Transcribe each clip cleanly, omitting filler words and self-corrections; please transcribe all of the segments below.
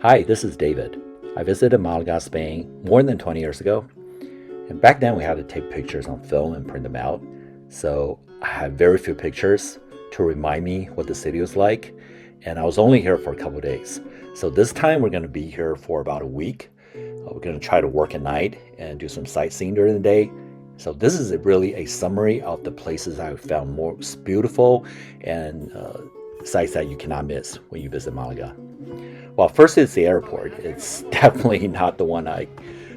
Hi, this is David. I visited Malaga, Spain more than 20 years ago. And back then we had to take pictures on film and print them out. So I have very few pictures to remind me what the city was like. And I was only here for a couple of days. So this time we're going to be here for about a week. We're going to try to work at night and do some sightseeing during the day. So this is really a summary of the places I found most beautiful and sites that you cannot miss when you visit Malaga. Well, first it's the airport. It's definitely not the one I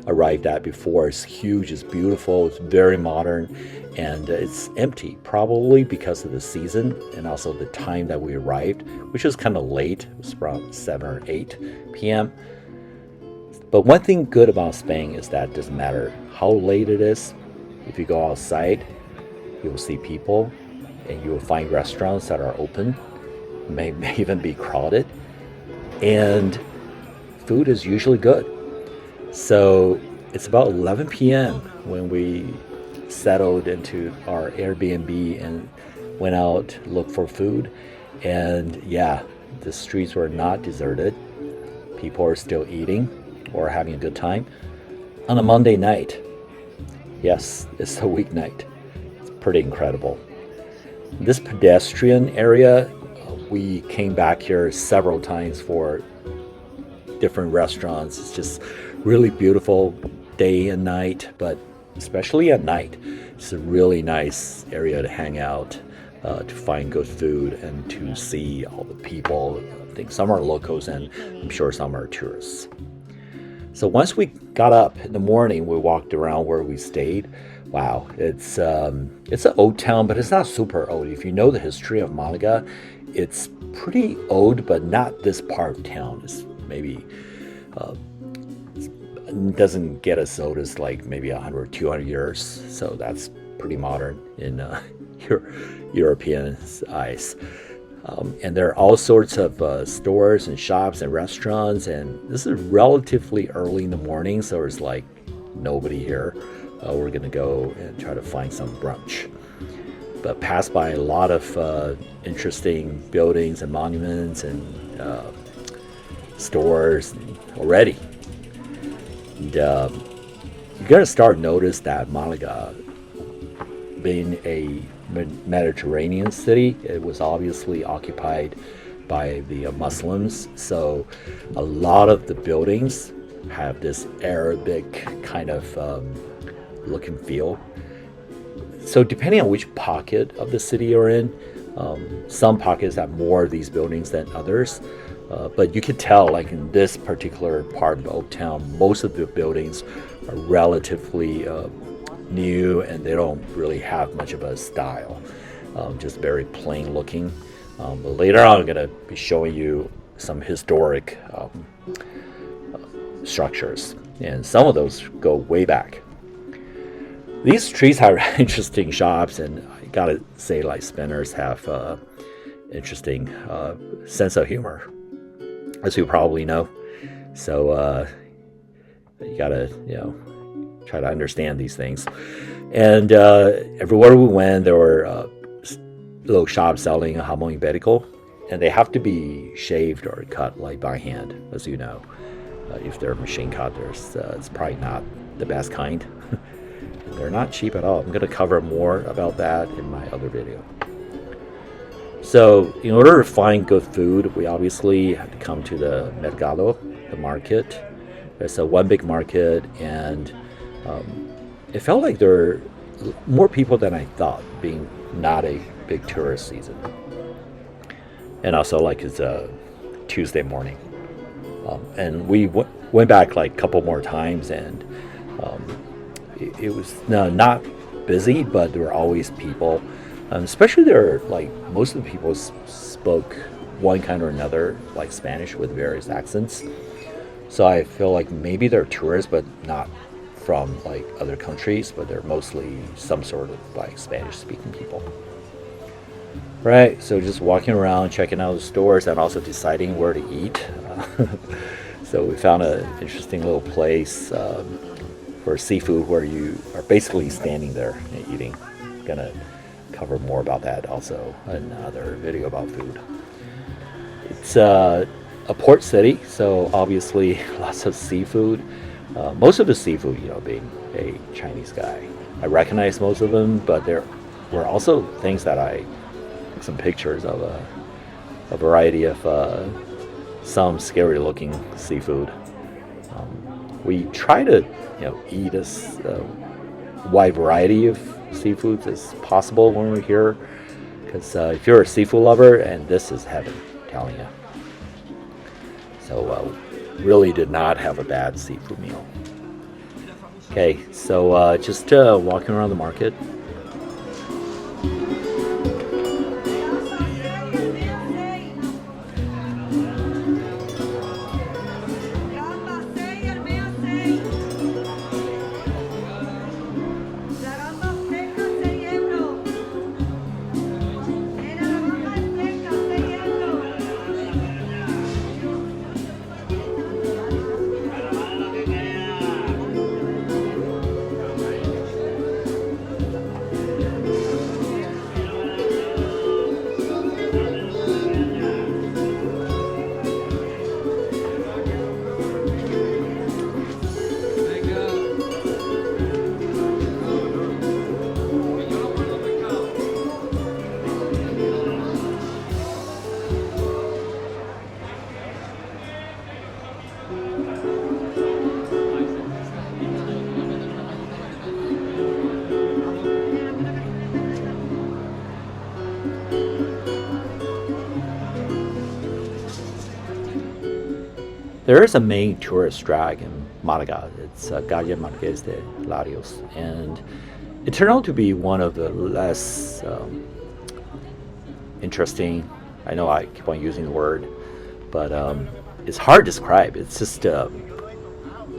arrived at before. It's huge, it's beautiful, it's very modern, and it's empty, probably because of the season and also the time that we arrived, which was kind of late. It was around 7 or 8 p.m. But one thing good about Spain is that it doesn't matter how late it is. If you go outside, you will see people and you will find restaurants that are open, may even be crowded. And food is usually good. So it's about 11 p.m. when we settled into our Airbnb and went out to look for food. And yeah, the streets were not deserted. People are still eating or having a good time on a Monday night. Yes, it's a weeknight. It's pretty incredible. This pedestrian area, we came back here several times for different restaurants. It's just really beautiful day and night, but especially at night, it's a really nice area to hang out, to find good food and to see all the people. I think some are locals and I'm sure some are tourists. So once we got up in the morning, we walked around where we stayed. Wow, it's an old town, but it's not super old. If you know the history of Malaga, it's pretty old, but not this part of town. It's maybe it doesn't get as old as like maybe 100, 200 years. So that's pretty modern in European eyes. And there are all sorts of stores and shops and restaurants. And this is relatively early in the morning, so there's like nobody here. We're going to go and try to find some brunch. But passed by a lot of interesting buildings and monuments and stores already. And you're going to start to notice that Malaga, being a Mediterranean city, it was obviously occupied by the Muslims. So a lot of the buildings have this Arabic kind of look and feel. So depending on which pocket of the city you're in, some pockets have more of these buildings than others. But you can tell, like in this particular part of Old Town, most of the buildings are relatively new and they don't really have much of a style, just very plain looking. But later on, I'm going to be showing you some historic structures, and some of those go way back. These streets have interesting shops, and I gotta say, like, Spinners have interesting sense of humor, as you probably know. So you gotta, try to understand these things. And everywhere we went, there were little shops selling jamón ibérico, and they have to be shaved or cut like by hand, as you know. If they're machine cut, it's probably not the best kind. They're not cheap at all. I'm going to cover more about that in my other video. So in order to find good food, we obviously had to come to the mercado, the market. It's a one big market, and it felt like there were more people than I thought, being not a big tourist season. And also, like, it's a Tuesday morning. And we went back like a couple more times, and it was not busy, but there were always people. Especially there, like, most of the people spoke one kind or another, like Spanish with various accents. So I feel like maybe they're tourists, but not from like other countries, but they're mostly some sort of like Spanish-speaking people. Right, so just walking around, checking out the stores, and also deciding where to eat. So we found an interesting little place for seafood where you are basically standing there and eating. I'm gonna cover more about that also in another video about food. It's a port city, so obviously lots of seafood. Most of the seafood, being a Chinese guy, I recognize most of them, but there were also things that I took some pictures of a variety of some scary looking seafood. We try to eat as wide variety of seafoods as possible when we're here, because if you're a seafood lover, and this is heaven, I'm telling you. So really did not have a bad seafood meal. Okay, so just walking around the market. There is a main tourist drag in Malaga. It's Calle Marqués de Larios, and it turned out to be one of the less interesting. I know I keep on using the word, but it's hard to describe. It's just a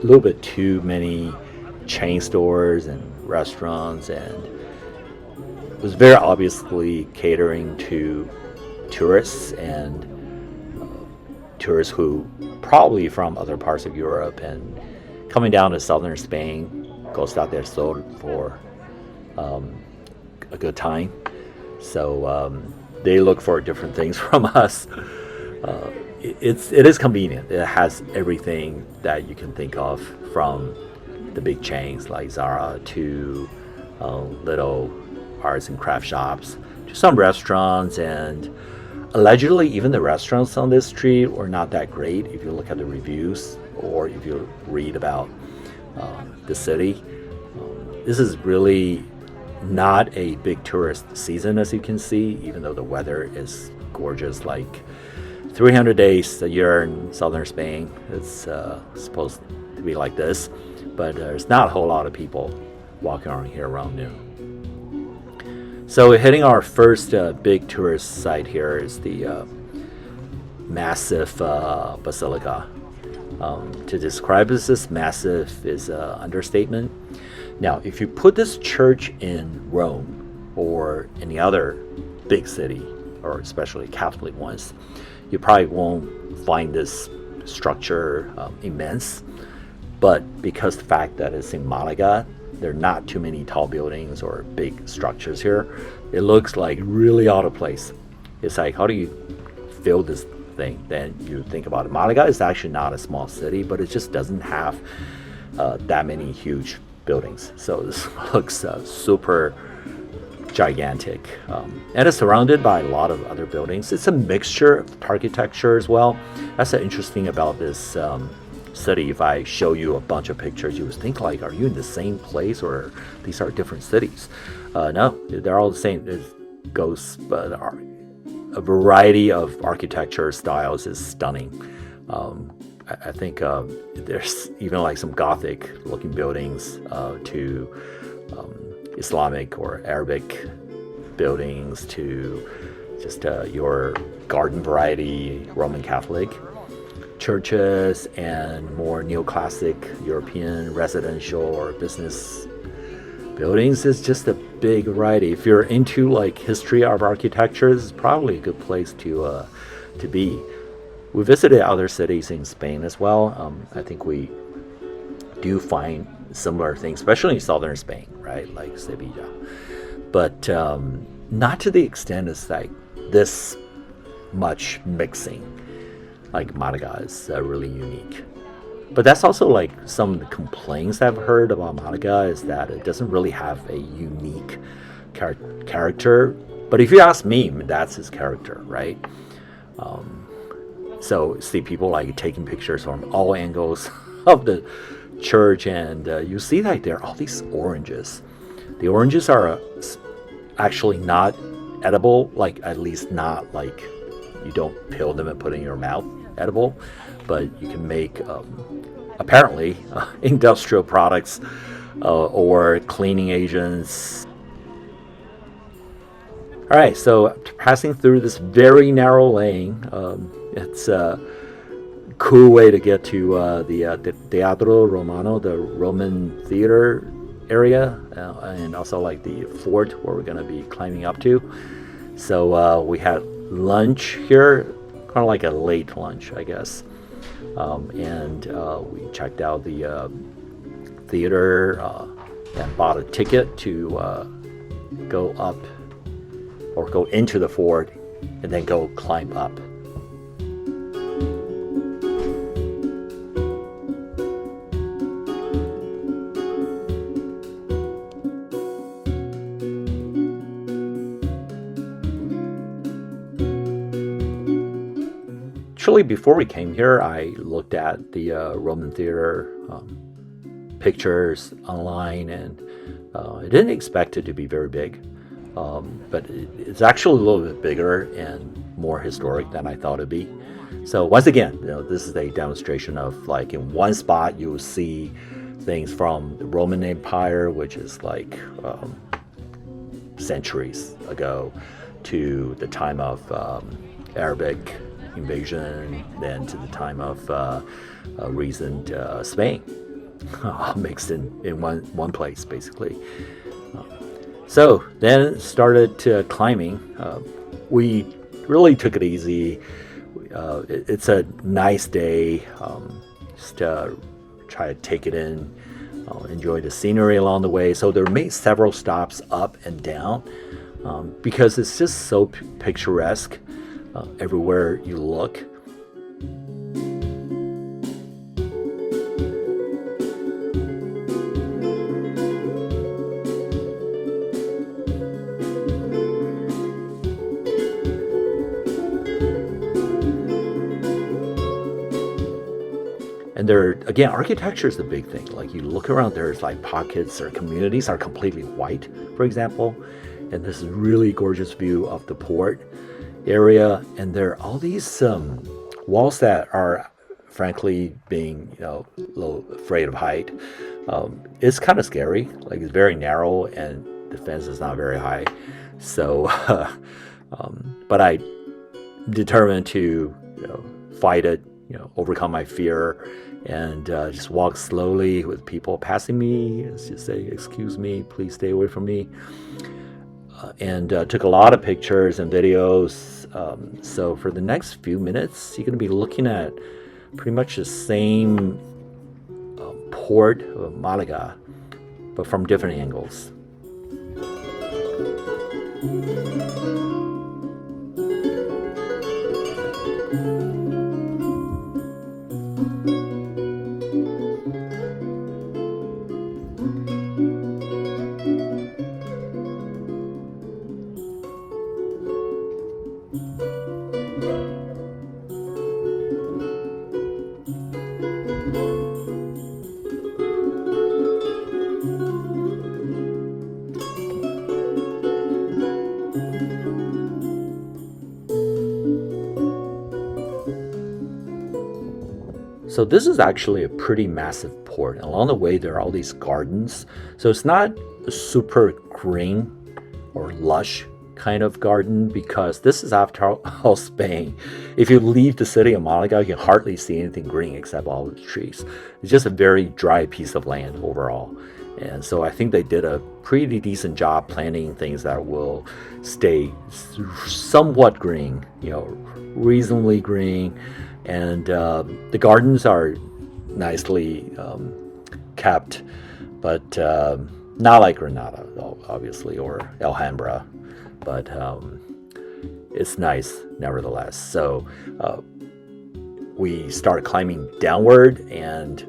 little bit too many chain stores and restaurants, and it was very obviously catering to tourists and tourists who probably from other parts of Europe and coming down to southern Spain, Costa del Sol, for a good time. So they look for different things from us. It is convenient. It has everything that you can think of, from the big chains like Zara to little arts and craft shops to some restaurants, and allegedly even the restaurants on this street were not that great if you look at the reviews or if you read about the city. This is really not a big tourist season, as you can see, even though the weather is gorgeous, like 300 days a year in southern Spain. It's supposed to be like this, but there's not a whole lot of people walking around here around noon. So hitting our first big tourist site here is the massive basilica. To describe this as massive is an understatement. Now, if you put this church in Rome or any other big city, or especially Catholic ones, you probably won't find this structure immense. But because the fact that it's in Malaga, there are not too many tall buildings or big structures here, it looks like really out of place. It's like, how do you fill this thing? Then you think about it. Malaga is actually not a small city, but it just doesn't have that many huge buildings. So this looks super gigantic. And it's surrounded by a lot of other buildings. It's a mixture of architecture as well. That's the interesting about this city. If I show you a bunch of pictures, you would think like, are you in the same place or these are different cities? No, they're all the same. It goes, but a variety of architecture styles is stunning. I think there's even like some Gothic looking buildings to Islamic or Arabic buildings to just your garden variety Roman Catholic churches and more neoclassic European residential or business buildings. Is just a big variety. If you're into like history of architecture, it's probably a good place to be. We visited other cities in Spain as well. I think we do find similar things, especially in southern Spain, right? Like Sevilla. But not to the extent as like this much mixing. like Malaga is really unique. But that's also like some of the complaints I've heard about Malaga is that it doesn't really have a unique character. But if you ask me, that's his character, right? So see people like taking pictures from all angles of the church, and you see that there are all these oranges. The oranges are actually not edible, like at least not like you don't peel them and put in your mouth edible, but you can make apparently industrial products or cleaning agents. All right, so passing through this very narrow lane, it's a cool way to get to the Teatro Romano, the Roman theater area, and also like the fort where we're going to be climbing up to. So we had lunch here, kind of like a late lunch, I guess. And we checked out the theater and bought a ticket to go up or go into the fort and then go climb up. Actually, before we came here, I looked at the Roman theater pictures online, and I didn't expect it to be very big. But it's actually a little bit bigger and more historic than I thought it'd be. So once again, this is a demonstration of like in one spot you'll see things from the Roman Empire, which is like centuries ago, to the time of Arabic invasion, then to the time of recent Spain, mixed in one place basically. So then started climbing. We really took it easy. It's a nice day. Just try to take it in, enjoy the scenery along the way. So there were several stops up and down because it's just so picturesque everywhere you look. And there, again, architecture is the big thing. Like you look around, there's like pockets or communities are completely white, for example, and this is really gorgeous view of the port area. And there are all these walls that are, frankly, being a little afraid of height. It's kind of scary. Like it's very narrow, and the fence is not very high. So, but I determined to fight it. Overcome my fear and just walk slowly with people passing me. Just say, "Excuse me, please stay away from me." And took a lot of pictures and videos. So for the next few minutes, you're going to be looking at pretty much the same port of Malaga, but from different angles. So this is actually a pretty massive port. Along the way, there are all these gardens. So it's not a super green or lush kind of garden because this is after all Spain. If you leave the city of Malaga, you can hardly see anything green except all the trees. It's just a very dry piece of land overall. And so I think they did a pretty decent job planting things that will stay somewhat green, reasonably green. And the gardens are nicely kept, but not like Granada, obviously, or Alhambra, but it's nice nevertheless. So we start climbing downward, and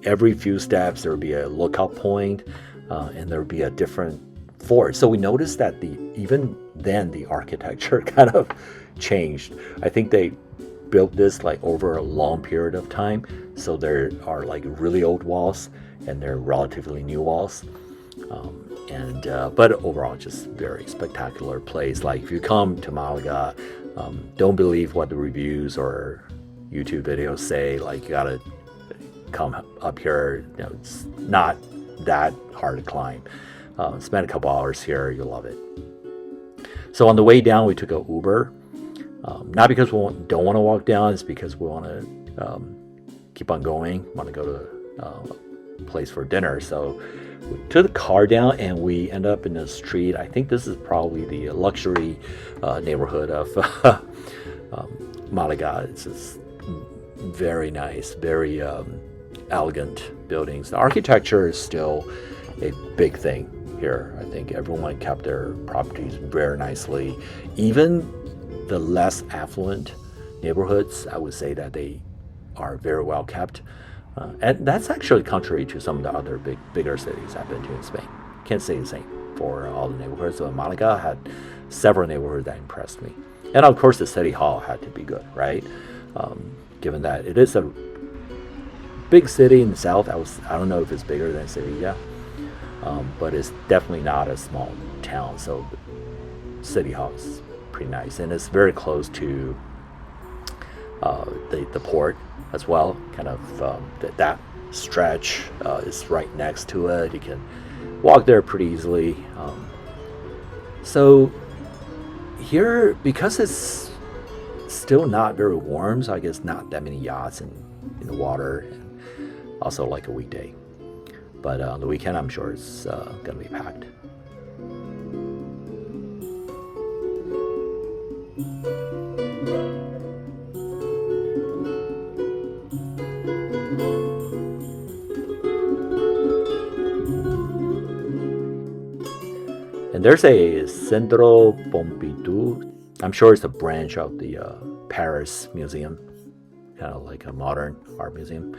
every few steps there would be a lookout point, and there would be a different fort. So we noticed that even then the architecture kind of changed. I think they built this like over a long period of time. So there are like really old walls and they're relatively new walls. But overall, just very spectacular place. Like if you come to Malaga, don't believe what the reviews or YouTube videos say. Like you gotta come up here. It's not that hard to climb. Spend a couple hours here, you'll love it. So on the way down, we took a Uber. Not because we don't want to walk down, it's because we want to keep on going. Want to go to a place for dinner. So we took the car down and we end up in a street. I think this is probably the luxury neighborhood of Malaga. It's just very nice, very elegant buildings. The architecture is still a big thing here. I think everyone kept their properties very nicely. Even the less affluent neighborhoods, I would say that they are very well kept. And that's actually contrary to some of the other bigger cities I've been to in Spain. Can't say the same for all the neighborhoods. So Malaga had several neighborhoods that impressed me. And of course, the city hall had to be good, right? Given that it is a big city in the south. I don't know if it's bigger than Sevilla, but it's definitely not a small town. So the city hall is pretty nice, and it's very close to the port as well. Kind of that stretch is right next to it. You can walk there pretty easily. So here, because it's still not very warm, so I guess not that many yachts in the water, and also like a weekday. But on the weekend, I'm sure it's going to be packed. And there's a Centro Pompidou. I'm sure it's a branch of the Paris Museum, kind of like a modern art museum.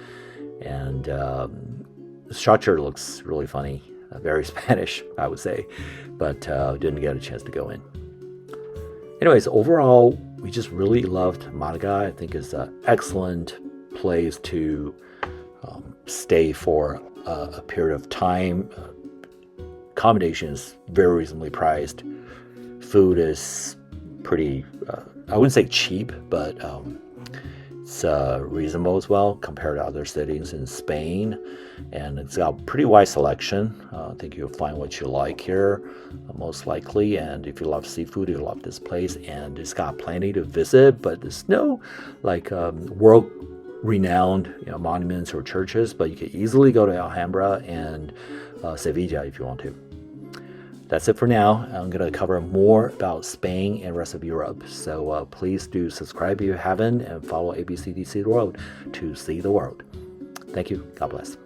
And the structure looks really funny, very Spanish, I would say, but didn't get a chance to go in. Anyways, overall, we just really loved Malaga. I think it's an excellent place to stay for a period of time. Accommodation is very reasonably priced. Food is pretty, I wouldn't say cheap, but it's reasonable as well compared to other cities in Spain. And it's got a pretty wide selection. I think you'll find what you like here, most likely. And if you love seafood, you'll love this place. And it's got plenty to visit, but there's no like world-renowned monuments or churches. But you can easily go to Alhambra and Sevilla if you want to. That's it for now. I'm going to cover more about Spain and rest of Europe. So please do subscribe if you haven't, and follow ABCDC World to see the world. Thank you. God bless.